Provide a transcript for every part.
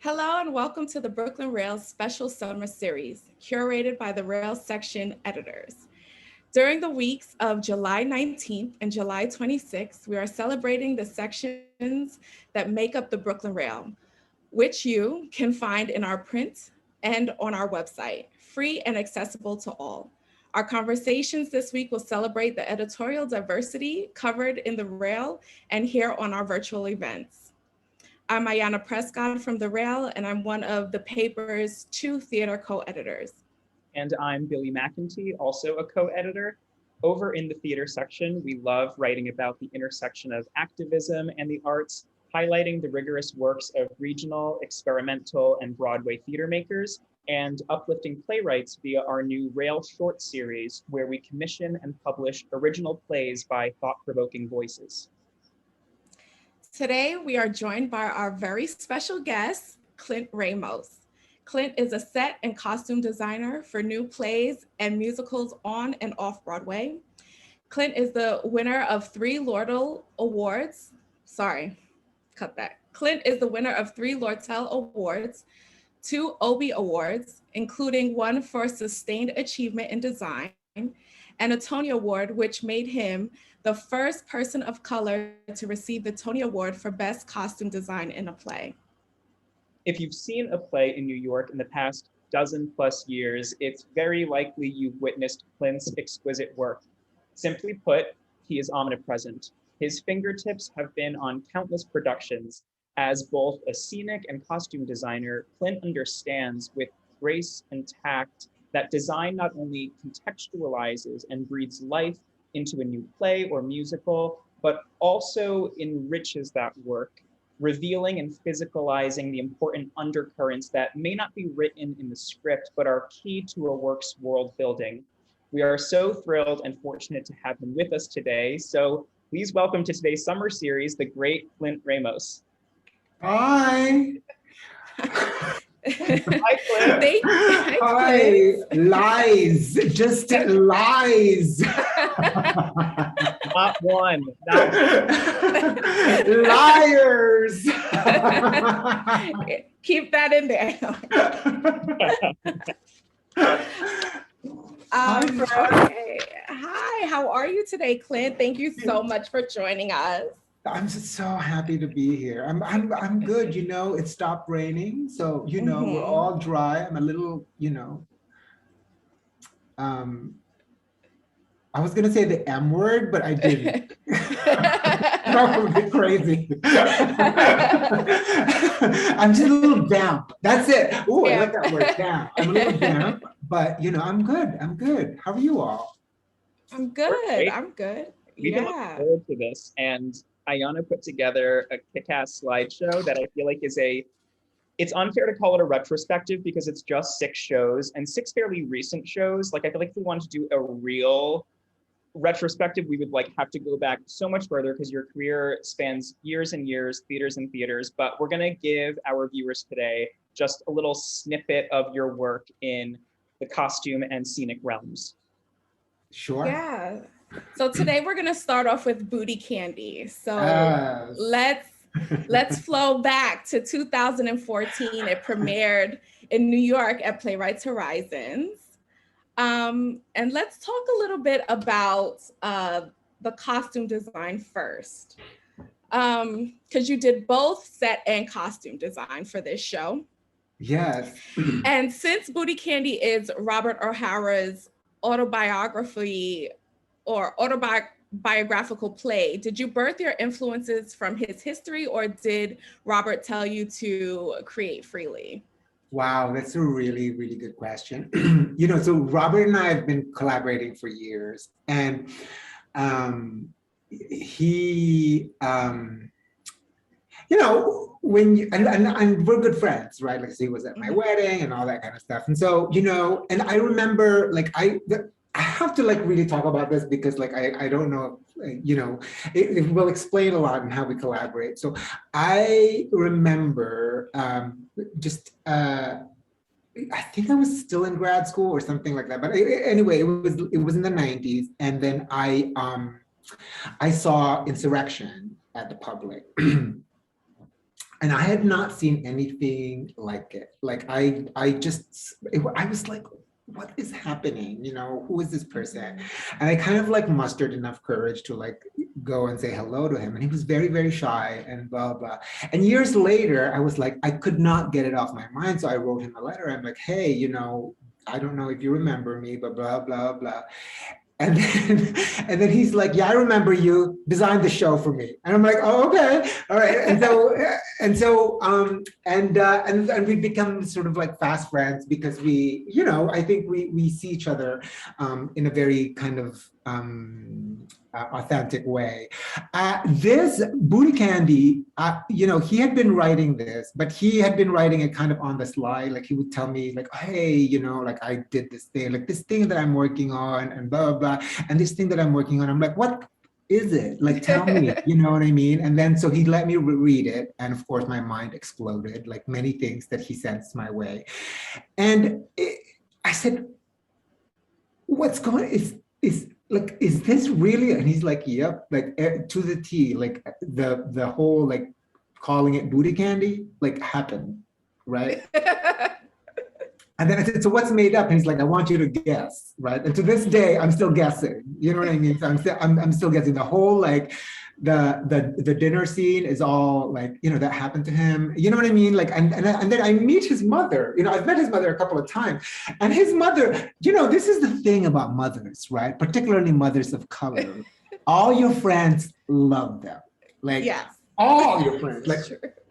Hello and welcome to the Brooklyn Rails special summer series, curated by the Rails section editors. During the weeks of July 19th and July 26th, we are celebrating the sections that make up the Brooklyn Rail, which you can find in our print and on our website, free and accessible to all. Our conversations this week will celebrate the editorial diversity covered in the Rail and here on our virtual events. I'm Ayanna Prescod from The Rail, and I'm one of the paper's two theater co-editors. And I'm Billy McEntee, also a co-editor. Over in the theater section, we love writing about the intersection of activism and the arts, highlighting the rigorous works of regional, experimental, and Broadway theater makers, and uplifting playwrights via our new Rail short series, where we commission and publish original plays by thought-provoking voices. Today, we are joined by our very special guest, Clint Ramos. Clint is a set and costume designer for new plays and musicals on and off Broadway. Clint is the winner of 3 Lortel Awards. Clint is the winner of 3 Lortel Awards, 2 Obie Awards, including one for Sustained Achievement in Design, and a Tony Award, which made him the first person of color to receive the Tony Award for Best Costume Design in a Play. If you've seen a play in New York in the past dozen plus years, it's very likely you've witnessed Clint's exquisite work. Simply put, he is omnipresent. His fingertips have been on countless productions. As both a scenic and costume designer, Clint understands with grace and tact that design not only contextualizes and breathes life into a new play or musical, but also enriches that work, revealing and physicalizing the important undercurrents that may not be written in the script, but are key to a work's world building. We are so thrilled and fortunate to have him with us today. So please welcome to today's summer series, the great Clint Ramos. Hi. Hi, Clint. Hi. Lies, just lies. Not one. Liars. Keep that in there. Okay. Hi, how are you today, Clint? Thank you so much for joining us. I'm just so happy to be here. I'm good, you know, it stopped raining. So, you know, we're all dry. I'm a little, you know, I was gonna say the M word, but I didn't. That would be crazy. I'm just a little damp. That's it. Oh, I like that word, damp. I'm a little damp, but you know, I'm good. I'm good. How are you all? I'm good. I'm good. We've been looking forward to this, and Ayanna put together a kick-ass slideshow that I feel like it's unfair to call it a retrospective because it's just 6 shows and 6 fairly recent shows. Like, I feel like if we wanted to do a real retrospective, we would have to go back so much further because your career spans years and years, theaters and theaters, but we're gonna give our viewers today just a little snippet of your work in the costume and scenic realms. Sure. Yeah. So today we're gonna start off with Booty Candy. So let's flow back to 2014. It premiered in New York at Playwrights Horizons. And let's talk a little bit about the costume design first. Because you did both set and costume design for this show. Yes. And since Booty Candy is Robert O'Hara's autobiography or autobiographical play, did you birth your influences from his history, or did Robert tell you to create freely? Wow, that's a really, really good question. You know, so Robert and I have been collaborating for years, and he, you know, when you, and we're good friends, right? Like, so he was at my wedding and all that kind of stuff. And so, you know, and I remember, like, I have to really talk about this because I don't know, you know, it will explain a lot in how we collaborate. So I remember I think I was still in grad school or something like that. But anyway, it was in the 90s. And then I saw Insurrection at the Public. And I had not seen anything like it. Like I was like, what is happening? You know, who is this person? And I kind of like mustered enough courage to like go and say hello to him. And he was very, very shy and blah, blah. And years later, I was like, I could not get it off my mind. So I wrote him a letter. I'm like, hey, you know, I don't know if you remember me, but blah, blah, blah. And then, and then he's like, yeah, I remember you designed the show for me. And I'm like, oh, okay. All right. And we become sort of like fast friends because we, you know, I think we see each other in a very kind of authentic way. This Booty Candy, you know, he had been writing this, but he had been writing it kind of on the sly. Like he would tell me like, hey, you know, like I did this thing, like this thing that I'm working on and blah, blah, blah. And this thing that I'm working on, I'm like, what is it? Like, tell me, you know what I mean? And then, so he let me read it. And of course, my mind exploded, like many things that he sends my way. And I said, what's going, is this really? And he's like, yep, like to the T, like the whole, like calling it Booty Candy, like happened, right? And then I said, so what's made up? And he's like, I want you to guess, right? And to this day, I'm still guessing. You know what I mean? So I'm still guessing. The whole like the dinner scene is all like, you know, that happened to him. You know what I mean? Like, and then I meet his mother. You know, I've met his mother a couple of times, and his mother. You know, this is the thing about mothers, right? Particularly mothers of color. All your friends love them. Like, yes. All your friends, like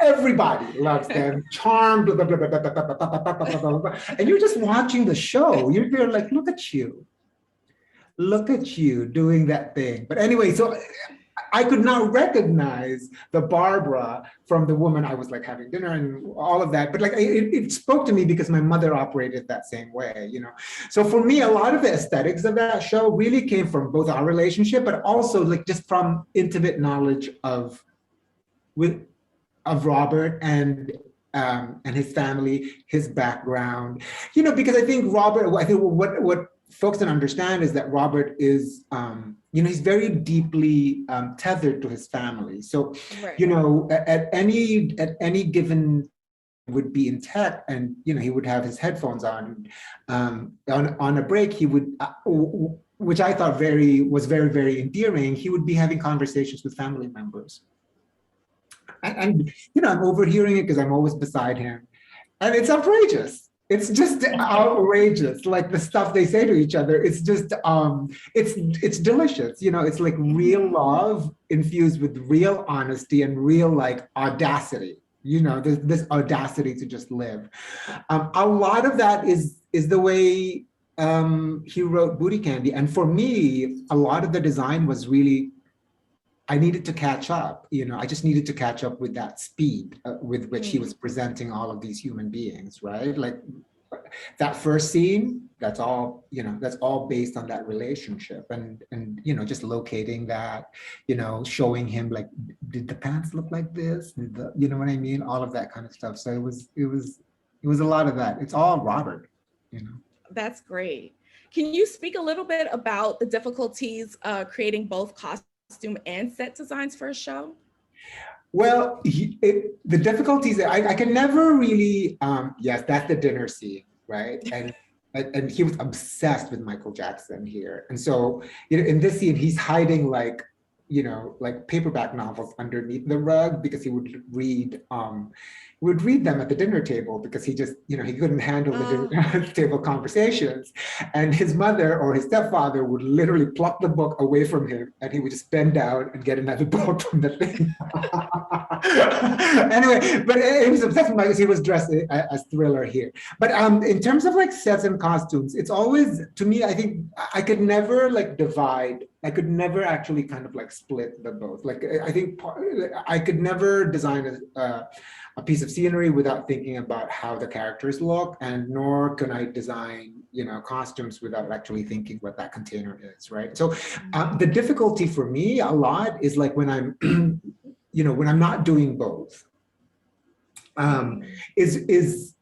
everybody loves them, charmed, blah, blah, blah, blah, blah, blah, blah, blah, blah, blah, blah, blah. And you're just watching the show. You're like, look at you doing that thing. But anyway, so I could not recognize the Barbara from the woman I was like having dinner and all of that. But like it spoke to me because my mother operated that same way, you know. So for me, a lot of the aesthetics of that show really came from both our relationship, but also like just from intimate knowledge of Robert and his family, his background, you know, because I think what folks don't understand is that Robert is, you know, he's very deeply tethered to his family. So, right. You know, at any given would be in tech, and you know, he would have his headphones on a break. He would. Which I thought was very, very endearing. He would be having conversations with family members. And you know, I'm overhearing it because I'm always beside him, and it's outrageous. It's just outrageous, like the stuff they say to each other. It's just, it's delicious. You know, it's like real love infused with real honesty and real like audacity. You know, this audacity to just live. A lot of that is the way he wrote Booty Candy, and for me, a lot of the design was really. I needed to catch up, you know, I just needed to catch up with that speed with which he was presenting all of these human beings, right? Like that first scene, that's all, you know, that's all based on that relationship and, you know, just locating that, you know, showing him like, did the pants look like this? You know what I mean? All of that kind of stuff. So it was a lot of that. It's all Robert, you know. That's great. Can you speak a little bit about the difficulties creating both costume and set designs for a show? Well, the difficulties, I can never really, yes, that's the dinner scene, right? And he was obsessed with Michael Jackson here. And so, you know, in this scene, he's hiding like, you know, like paperback novels underneath the rug because he would read them at the dinner table because he just, you know, he couldn't handle the dinner table conversations. And his mother or his stepfather would literally pluck the book away from him and he would just bend down and get another book from the thing. Anyway, but he was obsessed with Michael, he was dressed as Thriller here. But in terms of like sets and costumes, it's always, to me, I think I could never like divide. I could never actually kind of like split the both. Like I think I could never design a piece of scenery without thinking about how the characters look, and nor can I design, you know, costumes without actually thinking what that container is, right? So the difficulty for me a lot is like when I'm, you know, when I'm not doing both, is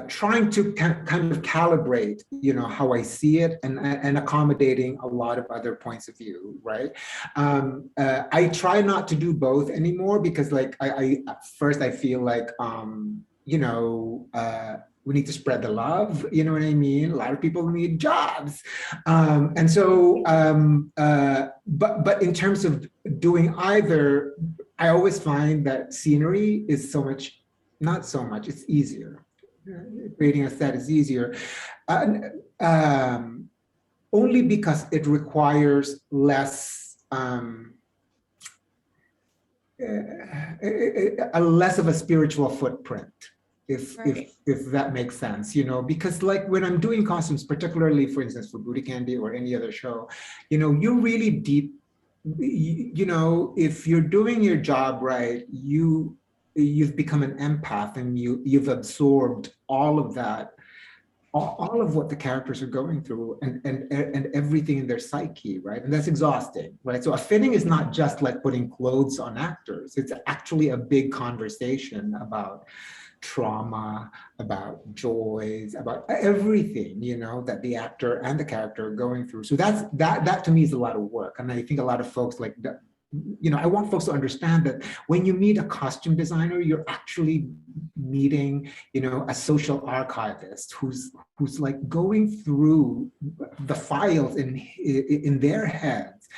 trying to kind of calibrate, how I see it, and accommodating a lot of other points of view, right? I try not to do both anymore because, like, I at first I feel like, we need to spread the love, you know what I mean? A lot of people need jobs. But in terms of doing either, I always find that scenery is not so much, it's easier. Creating a set is easier. Only because it requires less, less of a spiritual footprint. If that makes sense, because like when I'm doing costumes, particularly for instance for Booty Candy or any other show, you're really deep, if you're doing your job right, you've become an empath and you've absorbed all of that, all of what the characters are going through and everything in their psyche, right? And that's exhausting, right? So a fitting is not just like putting clothes on actors. It's actually a big conversation about trauma, about joys, about everything, that the actor and the character are going through. So that to me is a lot of work. And I think a lot of folks like that, I want folks to understand that when you meet a costume designer, you're actually meeting, a social archivist who's like going through the files in their heads,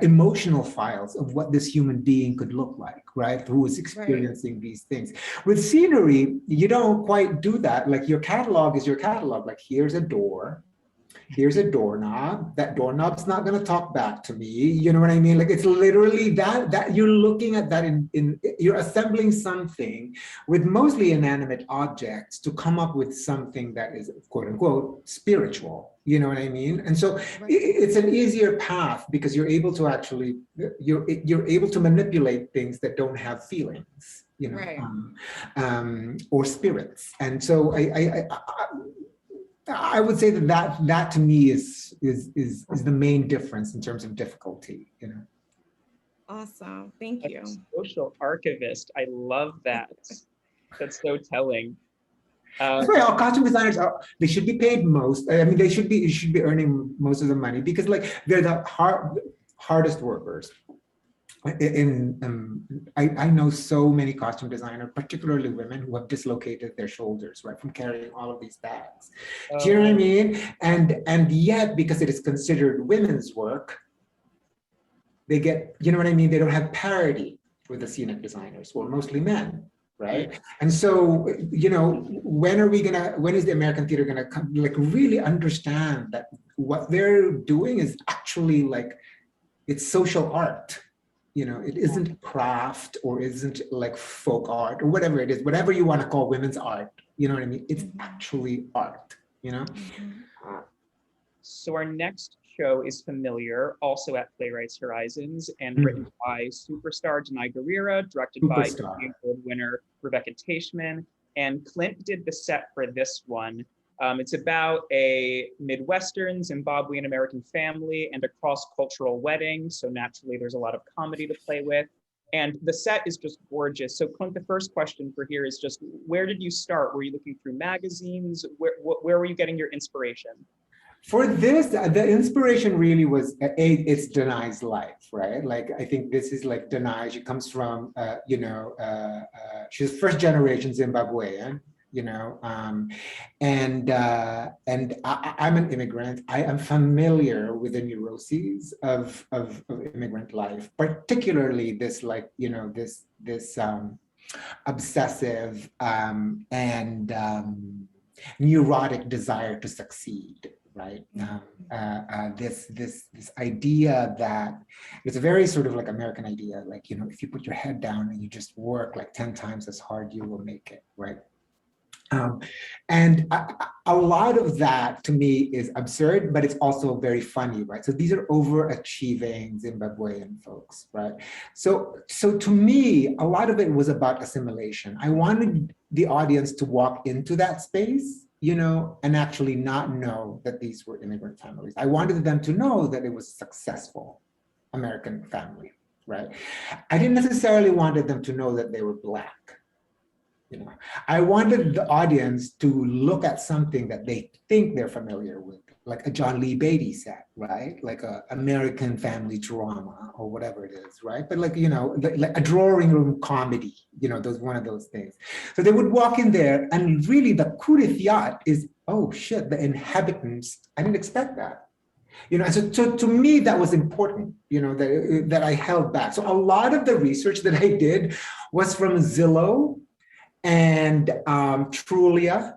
emotional files of what this human being could look like, right? Who is experiencing these things. With scenery, you don't quite do that. Like your catalog is your catalog. Like here's a door. Here's a doorknob. That doorknob's not going to talk back to me. You know what I mean? Like it's literally that you're looking at that you're assembling something with mostly inanimate objects to come up with something that is quote unquote spiritual. You know what I mean? And so it's an easier path because you're able to actually, you're able to manipulate things that don't have feelings, or spirits. And so I would say that to me is the main difference in terms of difficulty, Awesome, thank you. Social archivist, I love that. That's so telling. That's why all costume designers they should be paid most. I mean, they should be earning most of the money because like they're the hardest workers. I know so many costume designers, particularly women, who have dislocated their shoulders, right, from carrying all of these bags. Do you know what I mean? And yet, because it is considered women's work, they get, you know what I mean? They don't have parity with the scenic designers, who are mostly men, right? And so, when is the American theater gonna come, like really understand that what they're doing is actually like, it's social art. It isn't craft or isn't like folk art or whatever it is, whatever you want to call women's art, you know what I mean? It's actually art, So our next show is Familiar, also at Playwrights Horizons, and written by superstar Denai Guerrera, directed by Tony Award winner Rebecca Teichman, and Clint did the set for this one. It's about a Midwestern Zimbabwean American family and a cross-cultural wedding. So naturally, there's a lot of comedy to play with. And the set is just gorgeous. So Clint, the first question for here is just, where did you start? Were you looking through magazines? Where were you getting your inspiration? For this, the inspiration really was, it's Denai's life, right? Like, I think this is like Denai, she comes from, she's first generation Zimbabwean, and I'm an immigrant. I am familiar with the neuroses of immigrant life, particularly this, like, this obsessive and neurotic desire to succeed. Right. This idea that it's a very sort of like American idea, like, if you put your head down and you just work like 10 times as hard, you will make it. Right. And a lot of that to me is absurd, but it's also very funny, right? So these are overachieving Zimbabwean folks, right? So to me, a lot of it was about assimilation. I wanted the audience to walk into that space, and actually not know that these were immigrant families. I wanted them to know that it was a successful American family, right? I didn't necessarily wanted them to know that they were Black. You know, I wanted the audience to look at something that they think they're familiar with, like a John Lee Beatty set, right? Like a American family drama or whatever it is, right? But like, you know, like a drawing room comedy, you know, those one of those things. So they would walk in there, and really the coup de fiat is, oh shit, the inhabitants, I didn't expect that. You know, and so to me, that was important, you know, that I held back. So a lot of the research that I did was from Zillow and Trulia,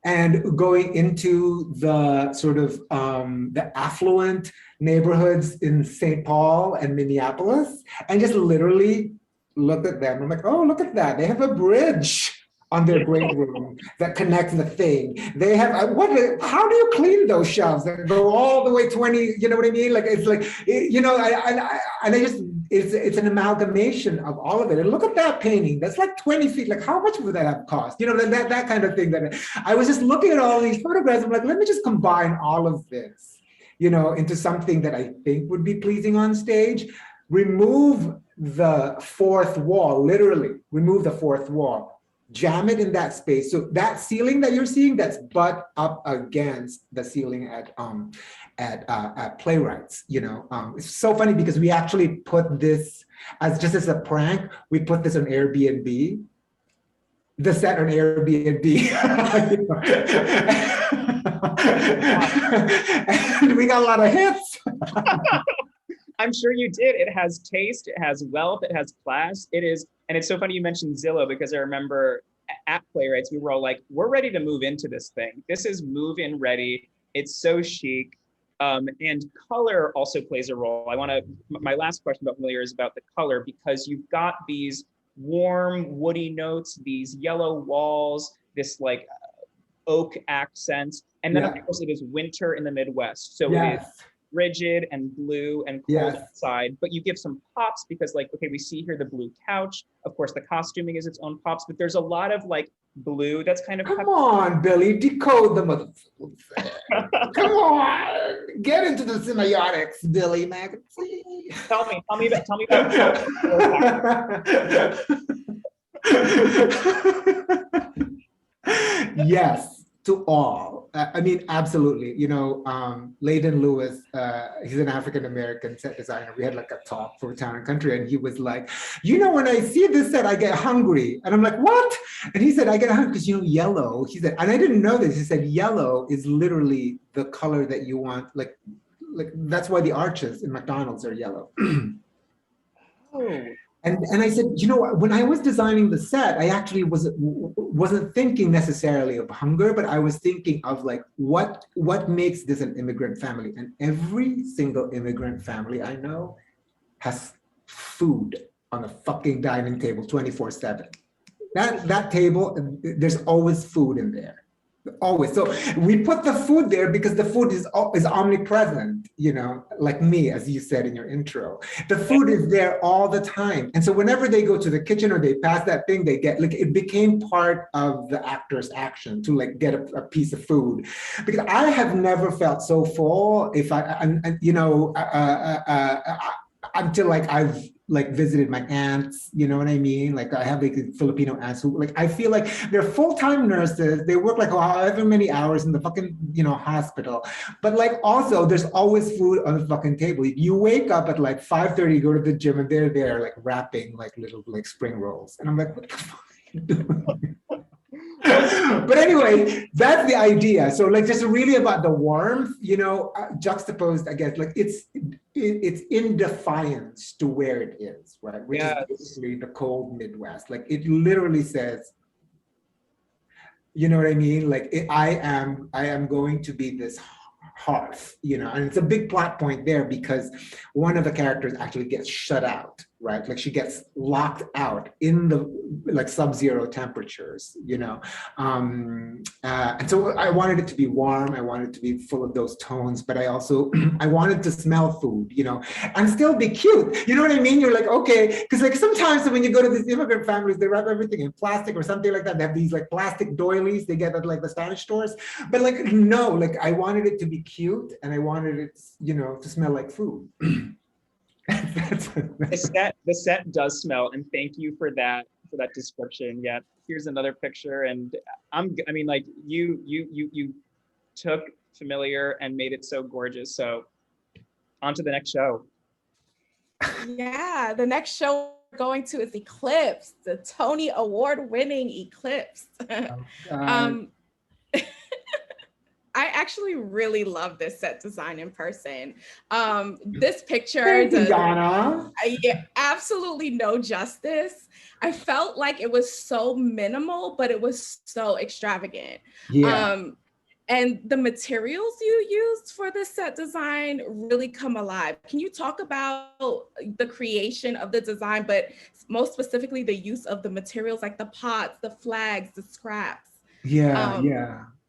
and going into the sort of the affluent neighborhoods in St. Paul and Minneapolis, and just literally looked at them. I'm like, oh, look at that. They have a bridge on their great room that connects the thing. They have, how do you clean those shelves that go all the way 20, you know what I mean? Like, it's like, you know, I just, it's an amalgamation of all of it. And look at that painting. That's like 20 feet. Like, how much would that have cost? You know, that kind of thing. That I was just looking at all these photographs. I'm like, let me just combine all of this, you know, into something that I think would be pleasing on stage. Remove the fourth wall, literally remove the fourth wall. Jam it in that space. So that ceiling that you're seeing, that's butt up against the ceiling at Playwrights. You know, it's so funny because we actually put this as a prank. We put this on Airbnb, the set on Airbnb. And we got a lot of hits. I'm sure you did. It has taste, it has wealth, it has class. It is, and it's so funny you mentioned Zillow, because I remember at Playwrights, we were all like, we're ready to move into this thing. This is move-in ready. It's so chic. And color also plays a role. My last question about Familiar is about the color, because you've got these warm, woody notes, these yellow walls, this like oak accents. And then of course it is winter in the Midwest. So it is rigid and blue and cold outside, but you give some pops because, like, okay, we see here the blue couch. Of course, the costuming is its own pops, but there's a lot of like blue that's kind of. Come on, Billy, decode the motherfucker. Come on, get into the semiotics, Billy, man. Tell me about. Yes, to all. I mean, absolutely. You know, Layton Lewis, he's an African-American set designer. We had like a talk for Town and Country, and he was like, you know, when I see this set, I get hungry. And I'm like, what? And he said, I get hungry because, you know, yellow. He said, and I didn't know this. He said, yellow is literally the color that you want. Like that's why the arches in McDonald's are yellow. Oh. And I said, you know, when I was designing the set, I actually wasn't thinking necessarily of hunger, but I was thinking of like, what makes this an immigrant family? And every single immigrant family I know has food on the fucking dining table 24/7. That table, there's always food in there. Always. So we put the food there because the food is omnipresent, you know, like me, as you said in your intro. The food is there all the time. And so whenever they go to the kitchen or they pass that thing, they get, like, it became part of the actor's action to like get a piece of food. Because I have never felt so full until like I've like visited my aunts, you know what I mean? Like I have like Filipino aunts who, like, I feel like they're full-time nurses. They work like however many hours in the fucking, you know, hospital. But like also there's always food on the fucking table. You wake up at like 5:30, go to the gym, and they're there like wrapping like little like spring rolls. And I'm like, what the fuck are you doing? But anyway, that's the idea. So like just really about the warmth, you know, juxtaposed, I guess, like it's in defiance to where it is, right? Which is basically the cold Midwest. Like it literally says, you know what I mean? Like I am going to be this hearth, you know, and it's a big plot point there because one of the characters actually gets shut out, right? Like she gets locked out in the like sub-zero temperatures, you know. And so I wanted it to be warm. I wanted it to be full of those tones, but I also, I wanted to smell food, you know, and still be cute. You know what I mean? You're like, okay, because like sometimes when you go to these immigrant families, they wrap everything in plastic or something like that. They have these like plastic doilies they get at like the Spanish stores. But like, no, like I wanted it to be cute and I wanted it, you know, to smell like food. The set does smell, and thank you for that for that description. Yeah, here's another picture, and I mean, like you took familiar and made it so gorgeous. So on to the next show. Yeah, the next show we're going to is Eclipse, the Tony Award-winning Eclipse. Oh, I actually really love this set design in person. This picture thank you, does Yana. absolutely no justice. I felt like it was so minimal, but it was so extravagant. Yeah. And the materials you used for this set design really come alive. Can you talk about the creation of the design, but most specifically the use of the materials like the pots, the flags, the scraps? Yeah, Um,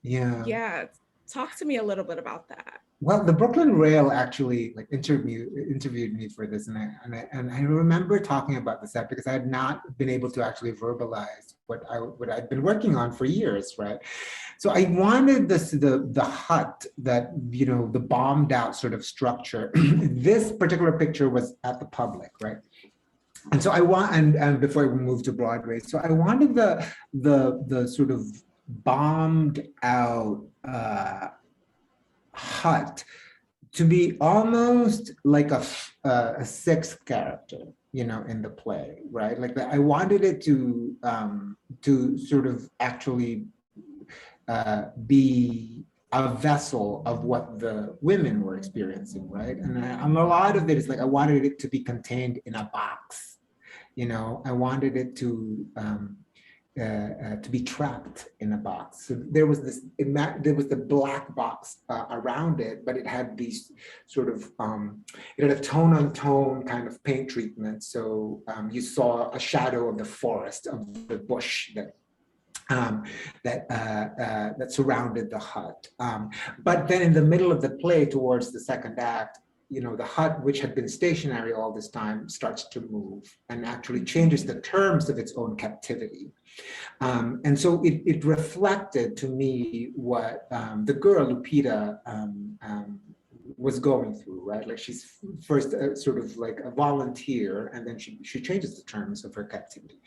yeah, talk to me a little bit about that. Well, the Brooklyn Rail actually like interviewed me for this, and I remember talking about the set because I had not been able to actually verbalize what I'd been working on for years, right? So I wanted the hut that, you know, the bombed out sort of structure. This particular picture was at the public, right? And so I want, and before we moved to Broadway, so I wanted the sort of bombed out hut to be almost like a sixth character, you know, in the play, right? Like I wanted it to sort of actually be a vessel of what the women were experiencing, right? And a lot of it is like I wanted it to be contained in a box, you know. I wanted it to be trapped in a box. So there was this, there was the black box around it, but it had these sort of, it had a tone on tone kind of paint treatment. So you saw a shadow of the forest, of the bush that surrounded the hut. But then in the middle of the play, towards the second act, you know, the hut, which had been stationary all this time, starts to move and actually changes the terms of its own captivity. And so it reflected to me what the girl, Lupita, was going through, right? Like she's first sort of like a volunteer, and then she changes the terms of her captivity.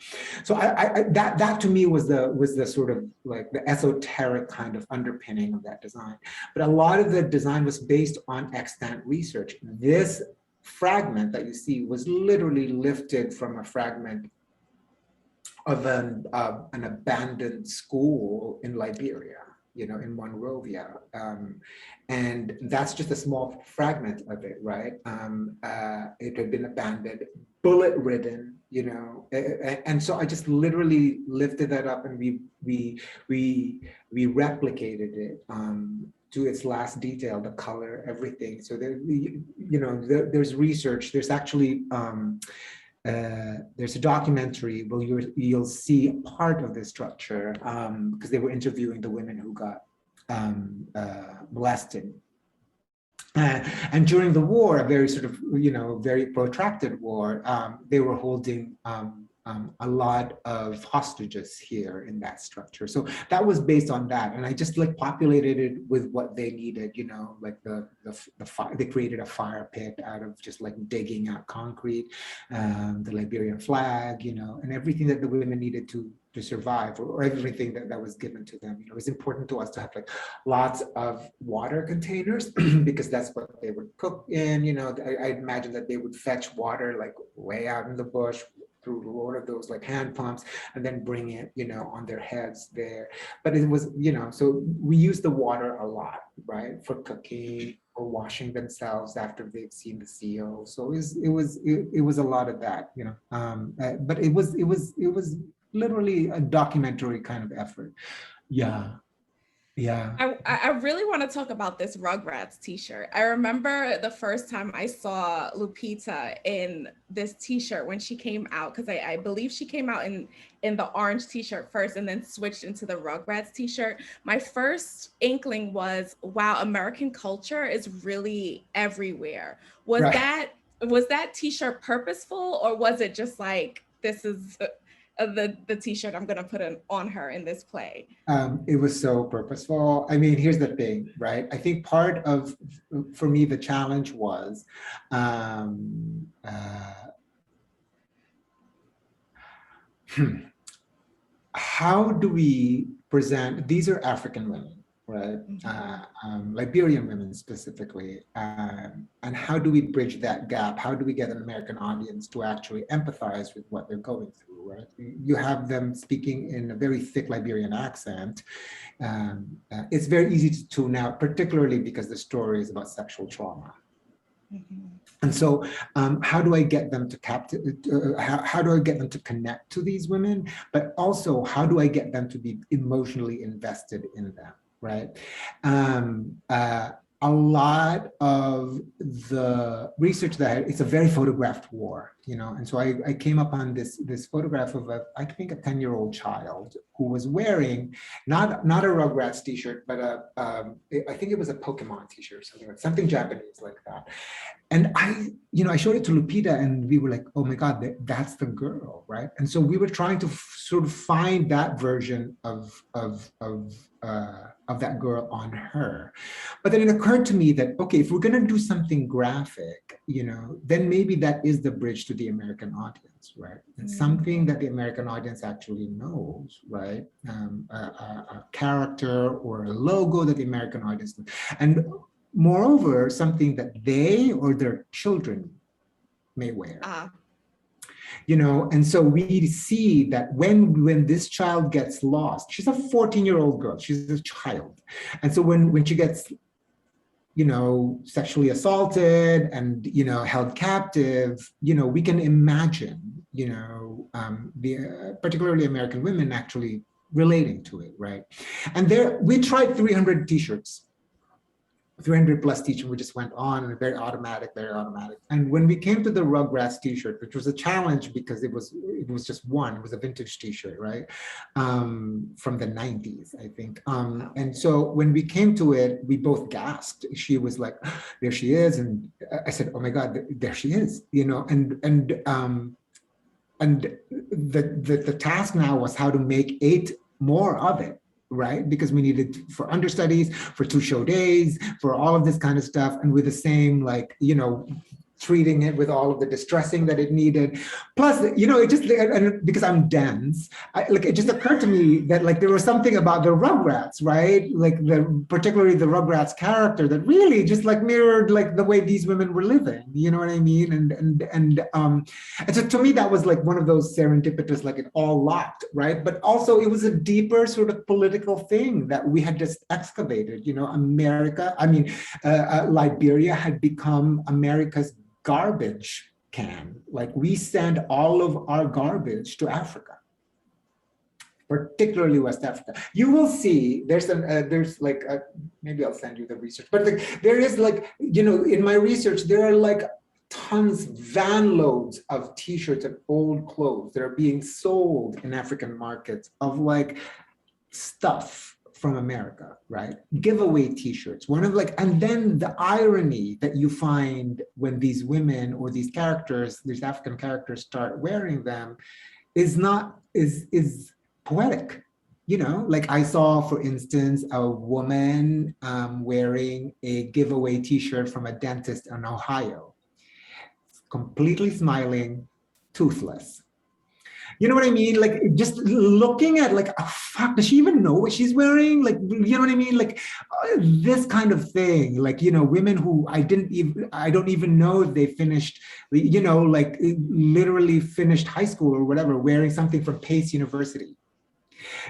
So that to me was the sort of like the esoteric kind of underpinning of that design. But a lot of the design was based on extant research. This fragment that you see was literally lifted from a fragment of an abandoned school in Liberia, you know, in Monrovia. And that's just a small fragment of it, right? It had been abandoned, bullet ridden, you know, and so I just literally lifted that up, and we replicated it to its last detail, the color, everything. So there, you know, there's research. There's actually there's a documentary where you'll see part of this structure because they were interviewing the women who got molested. And during the war, a very sort of, you know, very protracted war, they were holding a lot of hostages here in that structure. So that was based on that. And I just like populated it with what they needed, you know, like the fire, they created a fire pit out of just like digging out concrete, the Liberian flag, you know, and everything that the women needed to survive, or everything that was given to them. You know, it was important to us to have like lots of water containers because that's what they would cook in. You know, I imagine that they would fetch water like way out in the bush through one of those like hand pumps and then bring it, you know, on their heads there. But it was, you know, so we use the water a lot, right? For cooking or washing themselves after they've seen the CO. So it was a lot of that, you know, but it was literally a documentary kind of effort. Yeah. Yeah. I really want to talk about this Rugrats t-shirt. I remember the first time I saw Lupita in this t-shirt when she came out, because I believe she came out in the orange t-shirt first and then switched into the Rugrats t-shirt. My first inkling was, wow, American culture is really everywhere. Was Right. that t-shirt purposeful, or was it just like, this is the t-shirt I'm gonna put on her in this play? It was so purposeful. I mean, here's the thing, right? I think part of, for me, the challenge was how do we present, these are African women, right? Liberian women specifically. And how do we bridge that gap? How do we get an American audience to actually empathize with what they're going through, right? You have them speaking in a very thick Liberian accent. It's very easy to tune out, particularly because the story is about sexual trauma. And so how do I get them to how do I get them to connect to these women? But also, how do I get them to be emotionally invested in them, right? A lot of the research it's a very photographed war, you know, and so I came upon this photograph of I think a 10-year-old child who was wearing not a Rugrats t-shirt, but I think it was a Pokemon t-shirt, something Japanese like that. And I showed it to Lupita, and we were like, oh my God, that's the girl, right? And so we were trying to sort of find that version of that girl on her. But then it occurred to me that, okay, if we're gonna do something graphic, you know, then maybe that is the bridge to the American audience, right? It's something that the American audience actually knows, right? A character or a logo that the American audience knows. And moreover, something that they or their children may wear. You know, and so we see that when this child gets lost, she's a 14-year-old girl, she's a child. And so when she gets, you know, sexually assaulted and, you know, held captive, you know, we can imagine, you know, particularly American women actually relating to it, right? And we tried 300 t-shirts. 300 plus t-shirt, we just went on and very automatic. And when we came to the Rugrats t-shirt, which was a challenge because it was just one, it was a vintage t-shirt, right? From the 90s, I think. And so when we came to it, we both gasped. She was like, there she is. And I said, oh my God, there she is, you know? And the task now was how to make 8 more of it, right? Because we needed for understudies, for 2 show days, for all of this kind of stuff, and with the same, like, you know, treating it with all of the distressing that it needed. Plus, you know, it just, because I'm dense, it just occurred to me that like there was something about the Rugrats, right? Like particularly the Rugrats character that really just like mirrored like the way these women were living, you know what I mean? And so to me, that was like one of those serendipitous, like it all locked, right? But also it was a deeper sort of political thing that we had just excavated, you know, Liberia had become America's garbage can. Like we send all of our garbage to Africa, particularly West Africa. You will see maybe I'll send you the research, but there is like, you know, in my research, there are like tons, van loads of t-shirts and old clothes that are being sold in African markets of like stuff from America, right? Giveaway t-shirts, and then the irony that you find when these women or these characters, these African characters start wearing them is poetic. You know, like I saw, for instance, a woman wearing a giveaway t-shirt from a dentist in Ohio, completely smiling, toothless. You know what I mean? Like just looking at like, oh, fuck, does she even know what she's wearing? Like, you know what I mean? Like this kind of thing, like, you know, women who I don't even know if they finished, you know, like literally finished high school or whatever, wearing something from Pace University.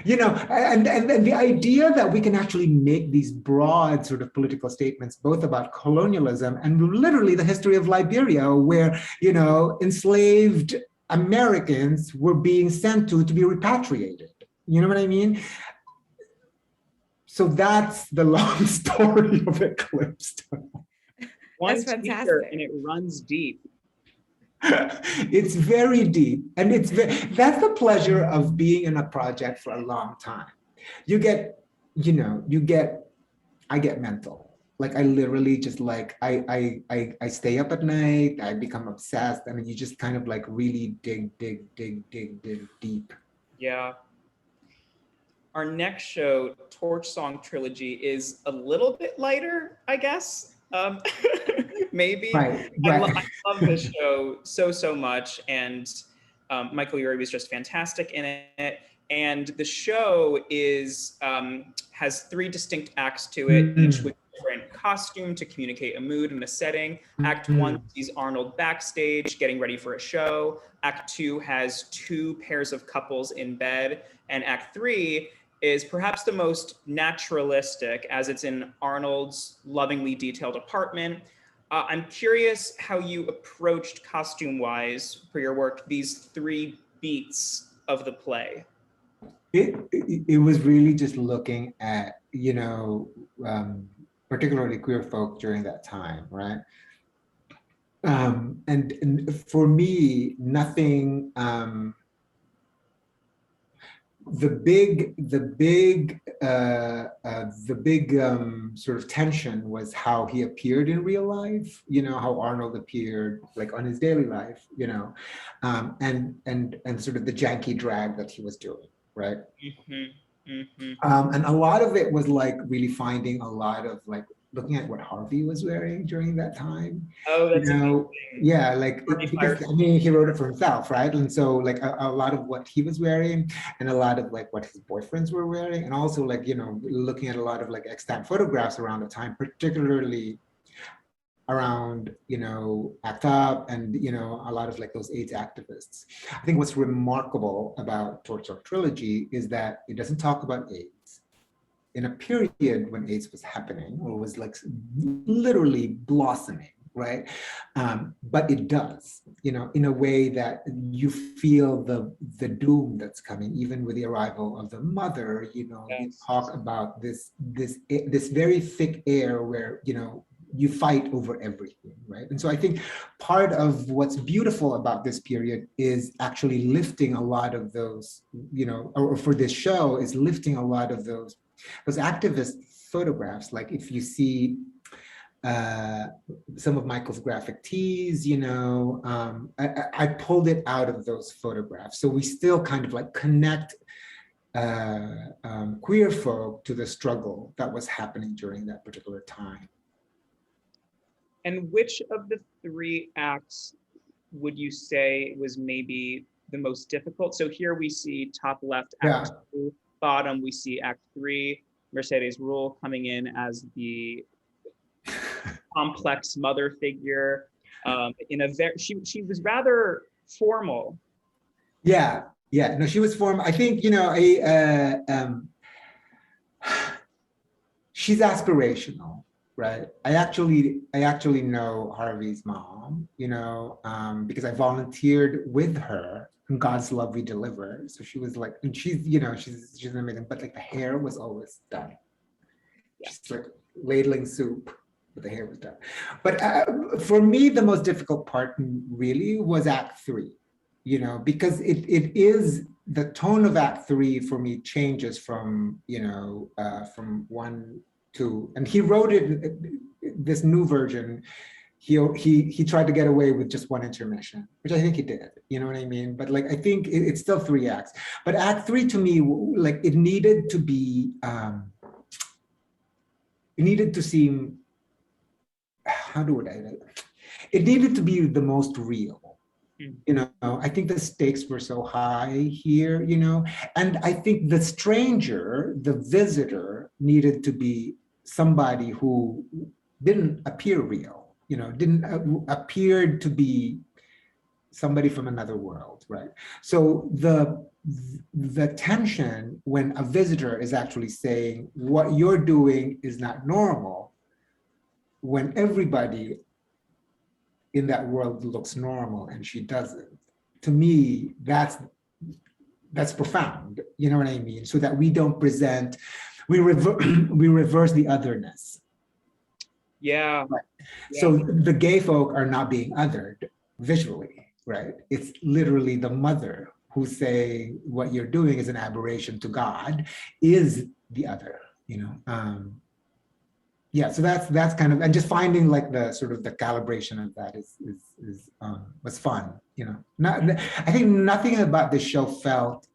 You know, and the idea that we can actually make these broad sort of political statements, both about colonialism and literally the history of Liberia, where, you know, enslaved Americans were being sent to be repatriated. You know what I mean? So that's the long story of Eclipse. That's fantastic. And it runs deep. It's very deep. And that's the pleasure of being in a project for a long time. I get mental. Like I literally just like, I stay up at night, I become obsessed. I mean, you just kind of like really dig deep. Yeah. Our next show, Torch Song Trilogy, is a little bit lighter, I guess. Maybe. Right. I love this show so much. And Michael Urie was just fantastic in it. And the show is has 3 distinct acts to it, each with different costume to communicate a mood and a setting. Act 1 sees Arnold backstage getting ready for a show. Act 2 has 2 pairs of couples in bed. And Act 3 is perhaps the most naturalistic, as it's in Arnold's lovingly detailed apartment. I'm curious how you approached costume-wise for your work these 3 beats of the play. It was really just looking at, particularly queer folk during that time, right? And for me, nothing, the big sort of tension was how he appeared in real life, how Arnold appeared like on his daily life, and sort of the janky drag that he was doing, right? And a lot of it was like really finding a lot of like looking at what Harvey was wearing during that time. Oh, that's amazing. Yeah, like because he wrote it for himself, right? And so like a lot of what he was wearing and a lot of like what his boyfriends were wearing, and also like looking at a lot of like extant photographs around the time, particularly around ACT UP and a lot of like those AIDS activists. I think what's remarkable about Torch Trilogy is that it doesn't talk about AIDS in a period when AIDS was happening or was like literally blossoming, right? But it does, in a way that you feel the doom that's coming, even with the arrival of the mother. Yes. You talk about this very thick air where you fight over everything, right? And so I think part of what's beautiful about this period is actually lifting a lot of those, or for this show is lifting a lot of those activist photographs. Like if you see some of Michael's graphic tees, I pulled it out of those photographs. So we still kind of like connect queer folk to the struggle that was happening during that particular time. And which of the 3 acts would you say was maybe the most difficult? So here we see top left, Act 2, bottom we see Act 3, Mercedes Ruehl coming in as the complex mother figure. She was rather formal. Yeah, no, she was formal. I think she's aspirational. Right. I actually know Harvey's mom, because I volunteered with her in God's Love We Deliver. So she was like, and she's amazing, but like the hair was always done. Yeah. She's like ladling soup, but the hair was done. But for me, the most difficult part really was Act 3, because it is the tone of Act 3 for me changes from, from 1 to, and he wrote it, this new version, he tried to get away with just 1 intermission, which I think he did, you know what I mean? But like, I think it's still 3 acts. But Act 3 to me, like it needed to be, it needed to seem, it needed to be the most real. I think the stakes were so high here, and I think the stranger, the visitor, needed to be somebody who didn't appear real, didn't appear to be somebody from another world, right? So the tension when a visitor is actually saying what you're doing is not normal, when everybody in that world looks normal and she doesn't. To me, that's profound. You know what I mean? So that we don't present, we reverse the otherness. Yeah. Right. So the gay folk are not being othered visually, right? It's literally the mother who's saying what you're doing is an aberration to God is the other, Yeah, so that's kind of, and just finding like the sort of the calibration of that was fun, I think nothing about this show felt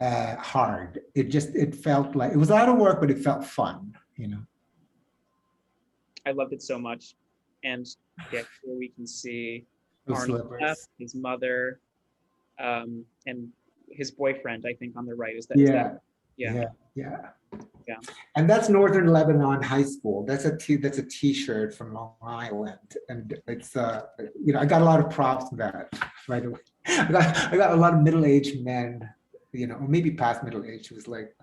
hard. It felt like, it was a lot of work, but it felt fun, I loved it so much. And here we can see Arnold left, his mother, and his boyfriend, I think, on the right. Is that? Yeah. Yeah. Yeah. And that's Northern Lebanon High School. That's a T-shirt from Long Island, and it's I got a lot of props to that right away. I got a lot of middle-aged men, or maybe past middle-aged, who was like,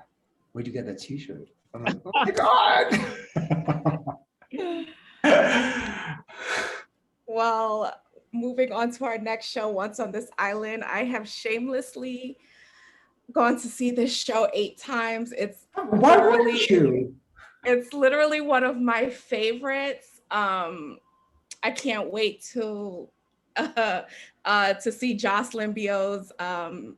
"Where'd you get that T-shirt?" I'm like, "Oh my god!" Well, moving on to our next show, Once on This Island, I have shamelessly gone to see this show 8 times. Why wouldn't you? It's literally one of my favorites. I can't wait to see Jocelyn Bio's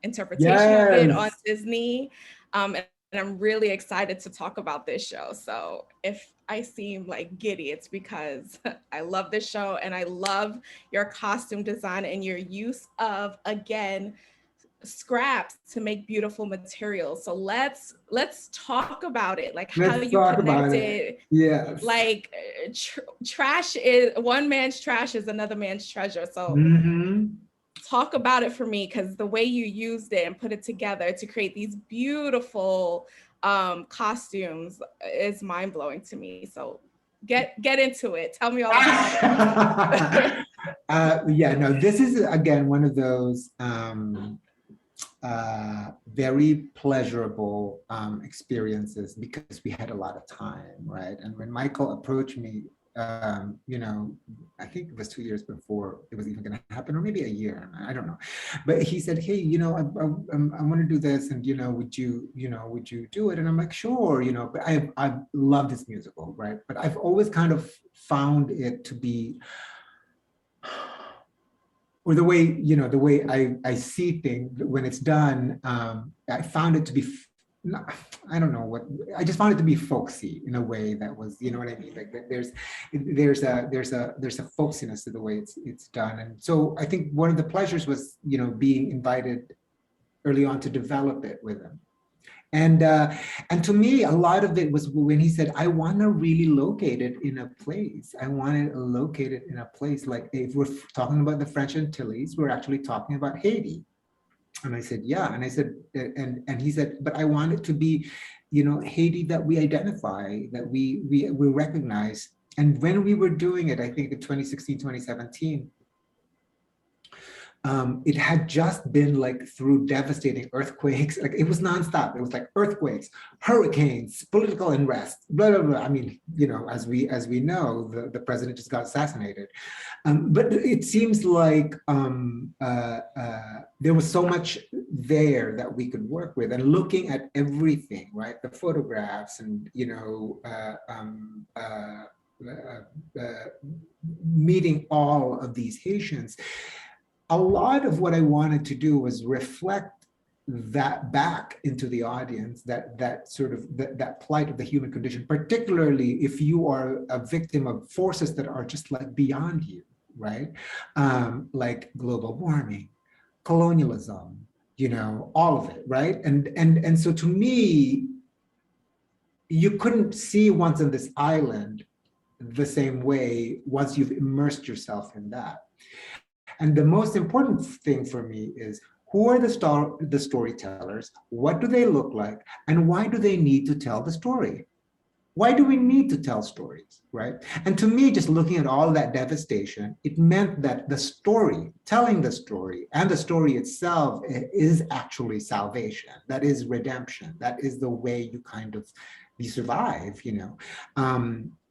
interpretation of it on Disney. And I'm really excited to talk about this show. So if I seem like giddy, it's because I love this show and I love your costume design and your use of, again, scraps to make beautiful materials. So let's talk about it, like how you connected. Yes. Like trash is one man's trash is another man's treasure. So talk about it for me, because the way you used it and put it together to create these beautiful costumes is mind-blowing to me. So get into it. Tell me all about it. This is again one of those very pleasurable experiences, because we had a lot of time, right? And when Michael approached me, I think it was 2 years before it was even going to happen, or maybe a year, I don't know. But he said, "Hey, I want to do this, and would you do it?" And I'm like, "Sure," But I love this musical, right? But I've always kind of found it to be, or the way I see things when it's done, I found it to be, I don't know what, I just found it to be folksy in a way that was, you know what I mean? Like there's a folksiness to the way it's done. And so I think one of the pleasures was, being invited early on to develop it with him. And to me, a lot of it was when he said, "I want to really locate it in a place. I want to locate it in a place." Like if we're talking about the French Antilles, we're actually talking about Haiti. And I said, "Yeah." And I said, and he said, "But I want it to be, Haiti that we identify, that we recognize." And when we were doing it, I think in 2016, 2017, it had just been like through devastating earthquakes. Like it was nonstop. It was like earthquakes, hurricanes, political unrest, blah, blah, blah. I mean, as we know, the president just got assassinated. But it seems like there was so much there that we could work with, and looking at everything, right? The photographs and, meeting all of these Haitians. A lot of what I wanted to do was reflect that back into the audience, that sort of that plight of the human condition, particularly if you are a victim of forces that are just like beyond you, right? Like global warming, colonialism, all of it, right? And so to me, you couldn't see Once on This Island the same way once you've immersed yourself in that. And the most important thing for me is, who are the storytellers? What do they look like? And why do they need to tell the story? Why do we need to tell stories, right? And to me, just looking at all that devastation, it meant that the story, telling the story, and the story itself is actually salvation. That is redemption. That is the way you survive,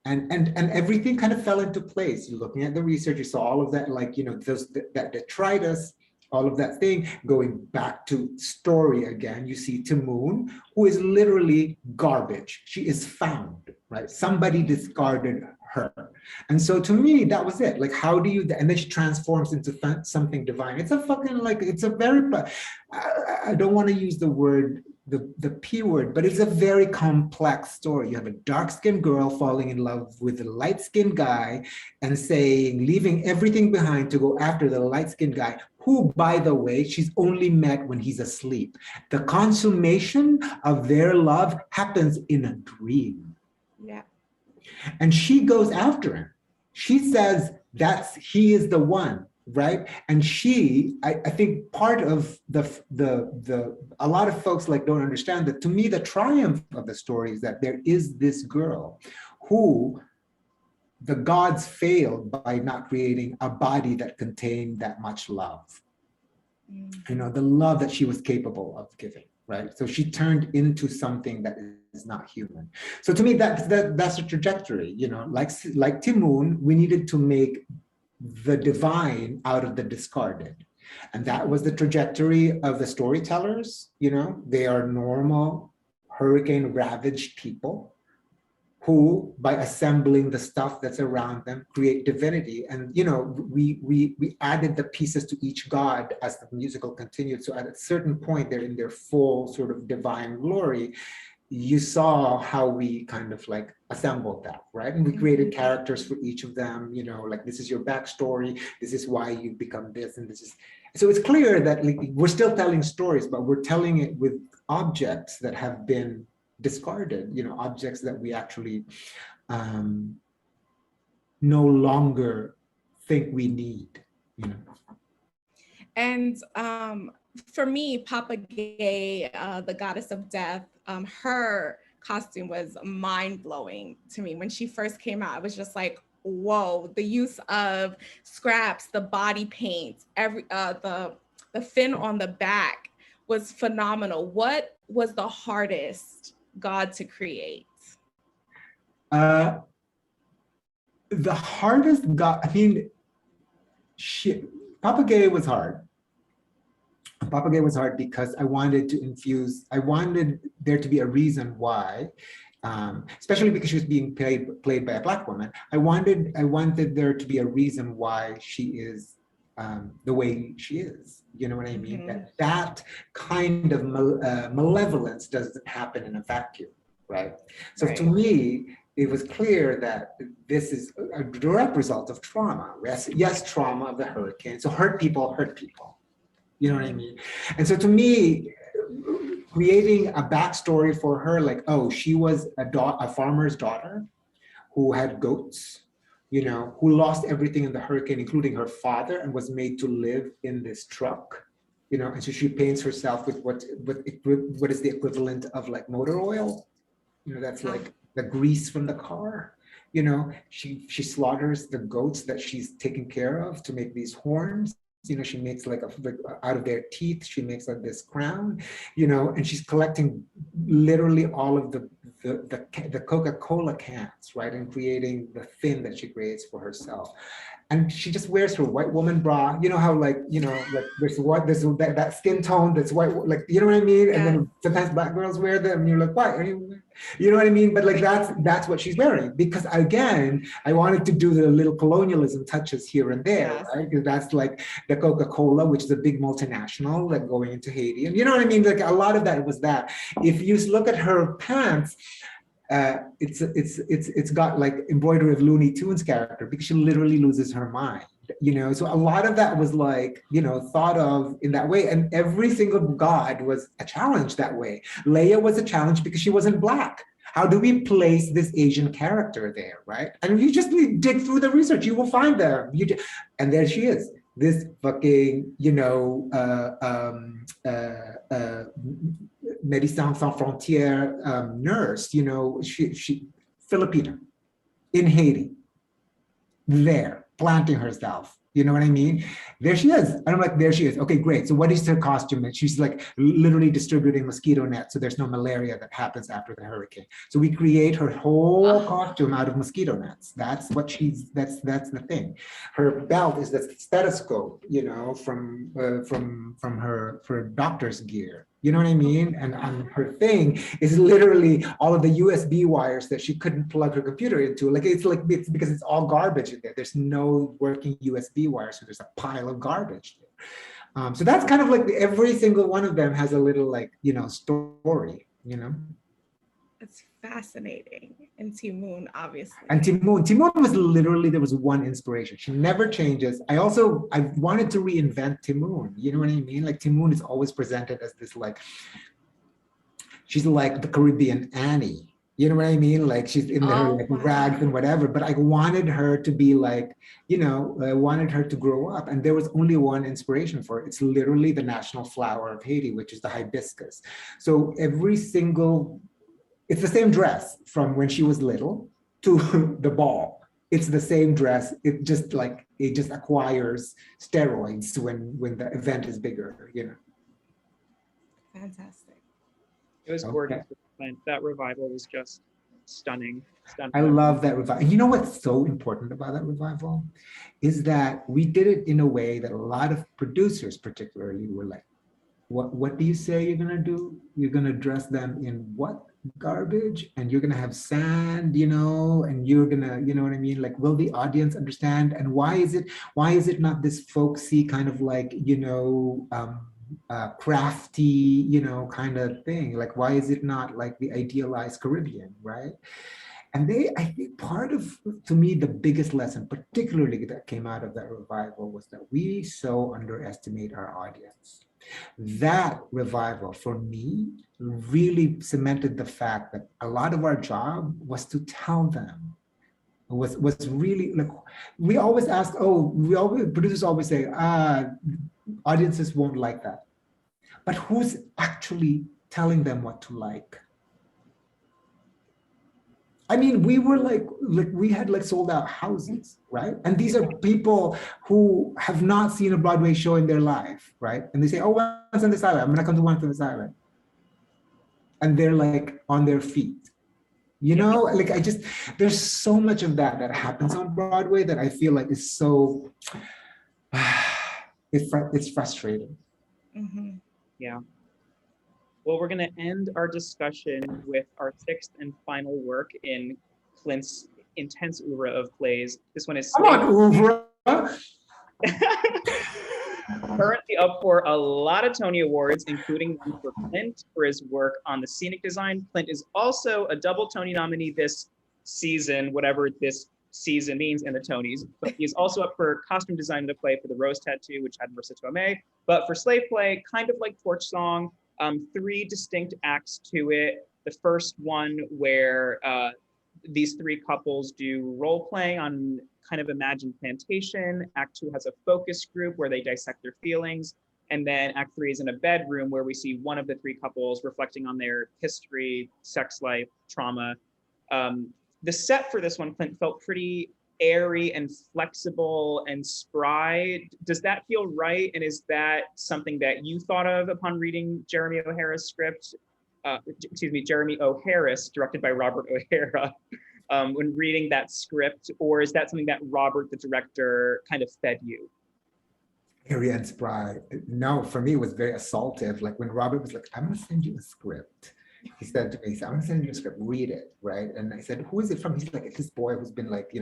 And everything kind of fell into place. You're looking at the research, you saw all of that, like, those that detritus, all of that thing, going back to story again. You see Timoon, who is literally garbage. She is found, right? Somebody discarded her. And so to me, that was it. Like, how do you, and then she transforms into something divine. It's a fucking, like, it's a very, I don't want to use the word, the P word, but it's a very complex story. You have a dark-skinned girl falling in love with a light-skinned guy and leaving everything behind to go after the light-skinned guy, who, by the way, she's only met when he's asleep. The consummation of their love happens in a dream. Yeah. And she goes after him. She says he is the one. right? And I think part of a lot of folks like don't understand that. To me, the triumph of the story is that there is this girl who the gods failed by not creating a body that contained that much love. You know, the love that she was capable of giving, right? So she turned into something that is not human. So to me, that's a trajectory, you know, like Timoon, we needed to make the divine out of the discarded. And that was the trajectory of the storytellers, you know, they are normal, hurricane ravaged people who, by assembling the stuff that's around them, create divinity. And, you know, we added the pieces to each god as the musical continued. So at a certain point, they're in their full sort of divine glory. You saw how we kind of like assembled that, right? And we created characters for each of them, you know, like this is your backstory, this is why you've become this, and this is, so it's clear that like, we're still telling stories, but we're telling it with objects that have been discarded, you know, objects that we actually no longer think we need, you know. And for me, Papa Gay, the goddess of death, her costume was mind-blowing to me. When she first came out, I was just like, whoa, the use of scraps, the body paint, the fin on the back was phenomenal. What was the hardest god to create? The hardest god, I mean, Papa Gay was hard. Papa Gay was hard because I wanted there to be a reason why, especially because she was being played by a Black woman. I wanted there to be a reason why she is the way she is. You know what I mean? That kind of malevolence doesn't happen in a vacuum, right? So to me, it was clear that this is a direct result of trauma. Yes, trauma of the hurricane. So hurt people. You know what I mean? And so to me, creating a backstory for her, like, oh, she was a farmer's daughter who had goats, you know, who lost everything in the hurricane, including her father, and was made to live in this truck, you know, and so she paints herself with what is the equivalent of like motor oil, you know, that's like the grease from the car. You know, she slaughters the goats that she's taking care of to make these horns. You know, she makes like out of their teeth, she makes like this crown, you know, and she's collecting literally all of the Coca-Cola cans, right? And creating the fin that she creates for herself. And she just wears her white woman bra. You know how like, you know, like there's that skin tone that's white, like, you know what I mean? And then sometimes Black girls wear them and you're like, why are you, you know what I mean? But like, that's what she's wearing. Because again, I wanted to do the little colonialism touches here and there, right? Because that's like the Coca-Cola, which is a big multinational, like going into Haiti. And you know what I mean? Like a lot of that was that. If you look at her pants, it's got like embroidery of Looney Tunes character because she literally loses her mind, you know. So a lot of that was like, you know, thought of in that way, and every single god was a challenge that way. Leia was a challenge because she wasn't Black. How do we place this Asian character there, right? And you just dig through the research, you will find them. And there she is, this fucking, you know, Médecins Sans Frontières nurse, you know, she Filipina in Haiti, there, planting herself. You know what I mean? There she is. And I'm like, there she is. Okay, great. So what is her costume? And she's like literally distributing mosquito nets so there's no malaria that happens after the hurricane. So we create her whole costume out of mosquito nets. That's what that's the thing. Her belt is the stethoscope, you know, from her doctor's gear. You know what I mean? And her thing is literally all of the USB wires that she couldn't plug her computer into. It's because it's all garbage in there. There's no working USB wire, so there's a pile of garbage there. So that's kind of like every single one of them has a little like, you know, story, you know? It's fascinating. And Timoon, obviously. And Timoon was literally, there was one inspiration. She never changes. I wanted to reinvent Timoon. You know what I mean? Like Timoon is always presented as this like, she's like the Caribbean Annie, You know what I mean? Like she's in her like rags and whatever, but I wanted her to be like, I wanted her to grow up. And there was only one inspiration for it. It's literally the national flower of Haiti, which is the hibiscus. So it's the same dress from when she was little to the ball. It's the same dress. It just acquires steroids when the event is bigger, Fantastic. It was gorgeous. That revival was just stunning. I love that revival. And you know what's so important about that revival is that we did it in a way that a lot of producers particularly were like, what do you say you're gonna do? You're gonna dress them in what? Garbage, and you're gonna have sand, and you're gonna, you know what I mean? Like, will the audience understand? And why is it not this folksy kind of like, crafty, kind of thing? Like, why is it not like the idealized Caribbean, right? And I think to me, the biggest lesson, particularly that came out of that revival, was that we so underestimate our audience. That revival, for me, really cemented the fact that a lot of our job was to tell them. Was really like, we always ask, producers always say, audiences won't like that. But who's actually telling them what to like? I mean, we were like we had like sold out houses, right? And these are people who have not seen a Broadway show in their life, right? And they say, oh, Once on this Island, I'm gonna come to Once on this Island. And they're like on their feet. Like there's so much of that happens on Broadway that I feel like is so, it's frustrating. Mm-hmm. Yeah. Well, we're going to end our discussion with our sixth and final work in Clint's intense oeuvre of plays. This one is oeuvre. Currently up for a lot of Tony Awards, including one for Clint for his work on the scenic design. Clint is also a double Tony nominee this season, whatever this season means in the Tonys. But he's also up for costume design of the play for The Rose Tattoo, which had Marissa Tomei. But for Slave Play, kind of like Torch Song, 3 distinct acts to it. The first one where these 3 couples do role playing on kind of imagined plantation. Act 2 has a focus group where they dissect their feelings. And then Act 3 is in a bedroom where we see one of the 3 couples reflecting on their history, sex life, trauma. The set for this one, Clint, felt pretty airy and flexible and spry. Does that feel right? And is that something that you thought of upon reading Jeremy O'Hara's script? Jeremy O. Harris, directed by Robert O'Hara, when reading that script? Or is that something that Robert, the director, kind of fed you? Airy and spry. No, for me, it was very assaultive. Like when Robert was like, I'm gonna send you a script. He said to me, I'm gonna send you a script, read it, right? And I said, who is it from? He's like, it's this boy who's been like,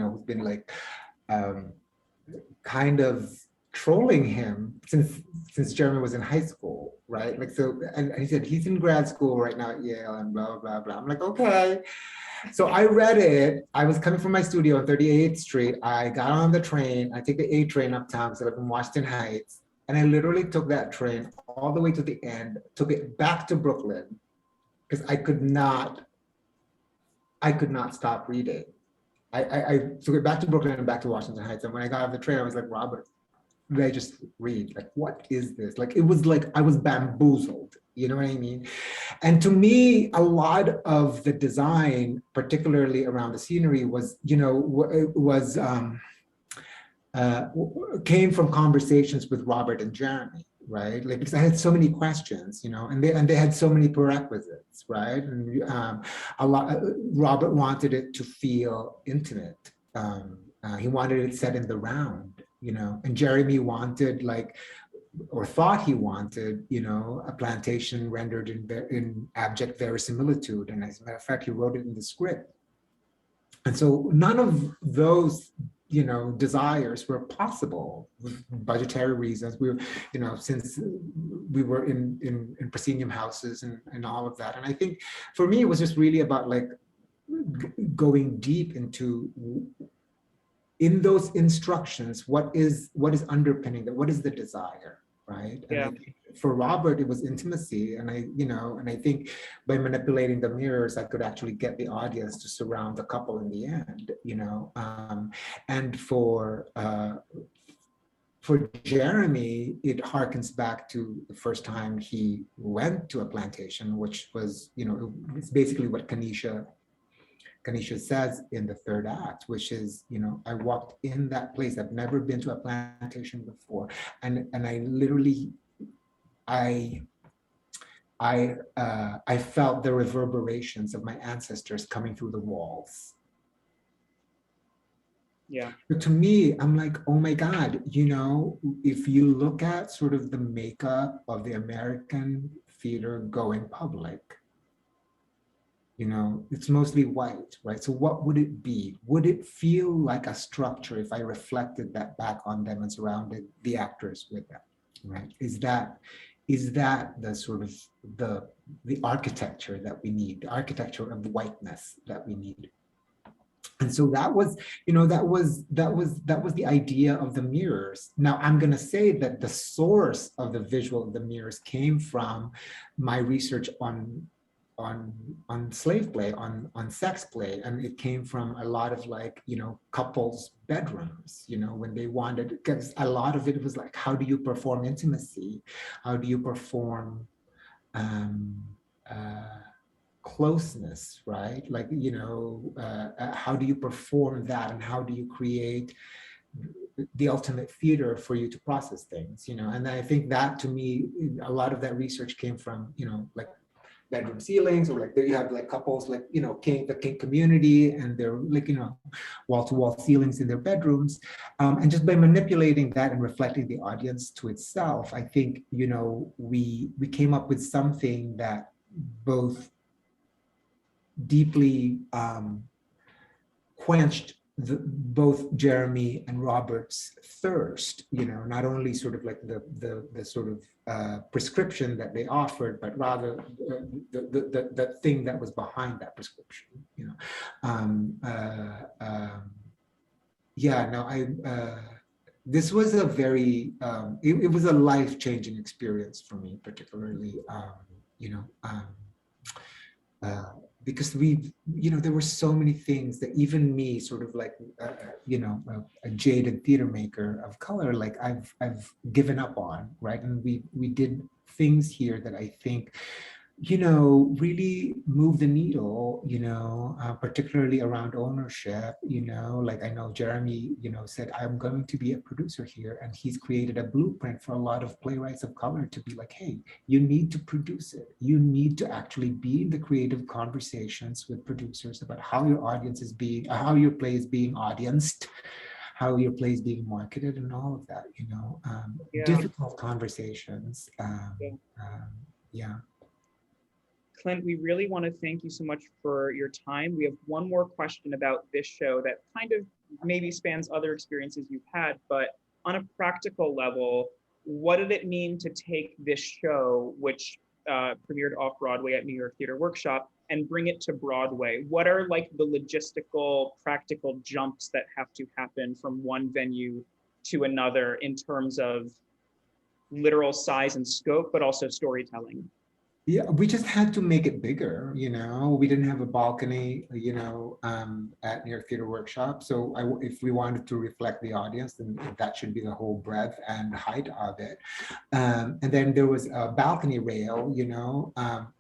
kind of trolling him since Jeremy was in high school, right? Like, so, and he said, he's in grad school right now at Yale and blah, blah, blah. I'm like, okay. So I read it. I was coming from my studio on 38th Street. I got on the train. I take the A train uptown because I live in Washington Heights. And I literally took that train all the way to the end, took it back to Brooklyn, because I could not stop reading. I took it back to Brooklyn and back to Washington Heights. And when I got off the train, I was like, Robert, did I just read? Like, what is this? Like, it was like I was bamboozled. You know what I mean? And to me, a lot of the design, particularly around the scenery, came from conversations with Robert and Jeremy, right? Like, because I had so many questions, and they had so many prerequisites, right? And Robert wanted it to feel intimate. He wanted it set in the round, and Jeremy wanted thought he wanted, a plantation rendered in abject verisimilitude. And as a matter of fact, he wrote it in the script. And so none of those, desires were possible with budgetary reasons. We were, since we were in proscenium houses and all of that. And I think for me, it was just really about going deep into, in those instructions, what is underpinning that? What is the desire? Right. Yeah. And for Robert, it was intimacy. And I think by manipulating the mirrors, I could actually get the audience to surround the couple in the end, and for Jeremy, it harkens back to the first time he went to a plantation, which was, it's basically what Kanisha says in the third act, which is, I walked in that place. I've never been to a plantation before. And I literally, I felt the reverberations of my ancestors coming through the walls. Yeah. But to me, I'm like, oh my God, if you look at sort of the makeup of the American theater going public, it's mostly white, right? So what would it be? Would it feel like a structure if I reflected that back on them and surrounded the actors with them, right? Is that the sort of the architecture that we need, the architecture of whiteness that we need? And so that was the idea of the mirrors. Now I'm going to say that the source of the visual of the mirrors came from my research on slave play, on sex play, and it came from a lot of couples' bedrooms. When they wanted, because a lot of it was like, how do you perform intimacy? How do you perform closeness, right? How do you perform that, and how do you create the ultimate theater for you to process things? And I think that, to me, a lot of that research came from bedroom ceilings, or there you have couples the kink community, and they're wall-to-wall ceilings in their bedrooms, and just by manipulating that and reflecting the audience to itself, I think we came up with something that both deeply quenched both Jeremy and Robert's thirst, not only sort of the sort of prescription that they offered, but rather the thing that was behind that prescription. This was a very, it was a life-changing experience for me, particularly, because there were so many things that even me, sort of a jaded theater maker of color, I've given up on, right? And we did things here that I think, really move the needle, particularly around ownership. I know Jeremy, said, I'm going to be a producer here, and he's created a blueprint for a lot of playwrights of color to be like, hey, you need to produce it. You need to actually be in the creative conversations with producers about how your audience is being, how your play is being audienced, how your play is being marketed, and all of that, difficult conversations. Yeah. Clint, we really want to thank you so much for your time. We have one more question about this show that kind of maybe spans other experiences you've had, but on a practical level, what did it mean to take this show, which premiered off-Broadway at New York Theater Workshop, and bring it to Broadway? What are the logistical, practical jumps that have to happen from one venue to another in terms of literal size and scope, but also storytelling? Yeah, we just had to make it bigger, we didn't have a balcony, at New York Theater Workshop. So if we wanted to reflect the audience, then that should be the whole breadth and height of it. And then there was a balcony rail,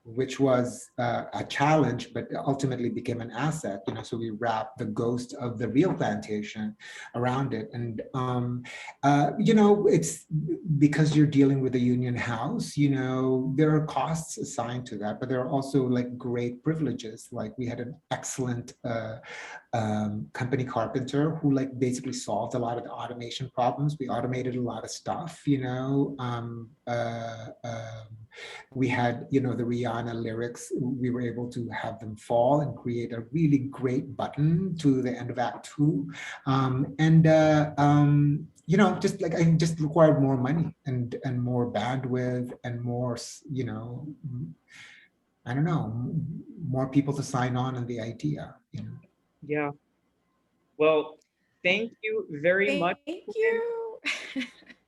which was a challenge, but ultimately became an asset, so we wrapped the ghost of the real plantation around it. And, it's because you're dealing with a union house, there are costs assigned to that, but there are also great privileges. We had an excellent company carpenter who basically solved a lot of the automation problems. We automated a lot of stuff, we had, the Rihanna lyrics, we were able to have them fall and create a really great button to the end of Act 2. I just required more money and more bandwidth and more, I don't know, more people to sign on the idea. Yeah. Well, thank you very much. Thank you.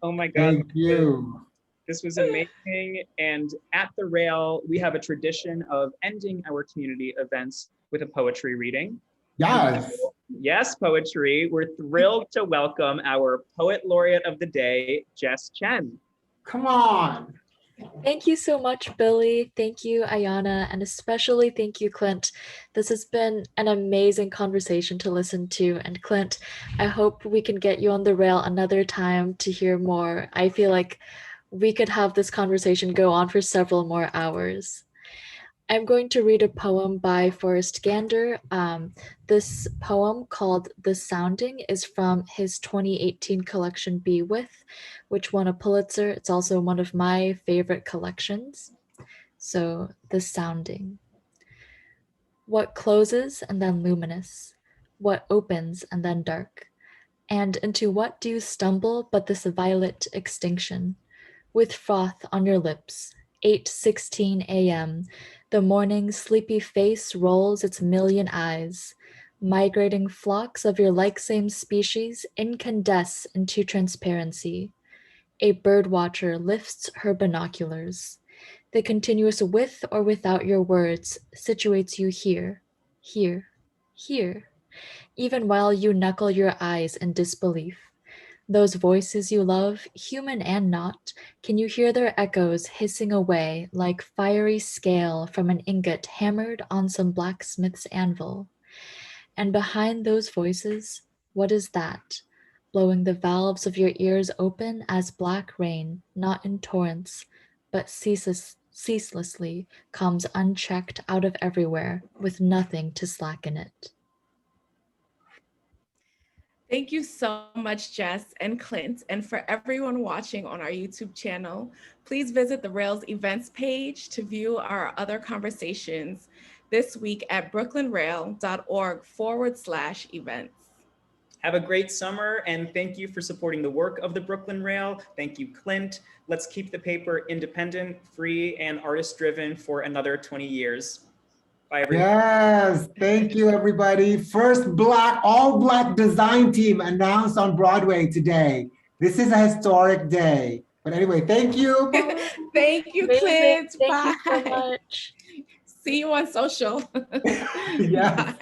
Oh my God. Thank you. This was amazing. And at the Rail, we have a tradition of ending our community events with a poetry reading. Yes. Yes, poetry. We're thrilled to welcome our Poet Laureate of the day, Jess Chen. Come on. Thank you so much, Billy. Thank you, Ayanna, and especially thank you, Clint. This has been an amazing conversation to listen to. And Clint, I hope we can get you on the rail another time to hear more. I feel like we could have this conversation go on for several more hours. I'm going to read a poem by Forrest Gander. This poem called The Sounding is from his 2018 collection Be With, which won a Pulitzer. It's also one of my favorite collections. So, The Sounding. What closes and then luminous? What opens and then dark? And into what do you stumble but this violet extinction? With froth on your lips, 8:16 a.m., the morning's sleepy face rolls its million eyes. Migrating flocks of your like-same species incandesce into transparency. A birdwatcher lifts her binoculars. The continuous with or without your words situates you here, here, here, even while you knuckle your eyes in disbelief. Those voices you love, human and not, can you hear their echoes hissing away like fiery scale from an ingot hammered on some blacksmith's anvil? And behind those voices, what is that? Blowing the valves of your ears open as black rain, not in torrents, but ceaselessly comes unchecked out of everywhere with nothing to slacken it. Thank you so much, Jess and Clint. And for everyone watching on our YouTube channel, please visit the Rails events page to view our other conversations this week at brooklynrail.org/events. Have a great summer, and thank you for supporting the work of the Brooklyn Rail. Thank you, Clint. Let's keep the paper independent, free, and artist-driven for another 20 years. Bye, everyone. Yes, thank you, everybody. First all black design team announced on Broadway today. This is a historic day. But anyway, thank you. Thank you, Amazing. Clint. Thank Bye. you so much. See you on social. Yes. Bye.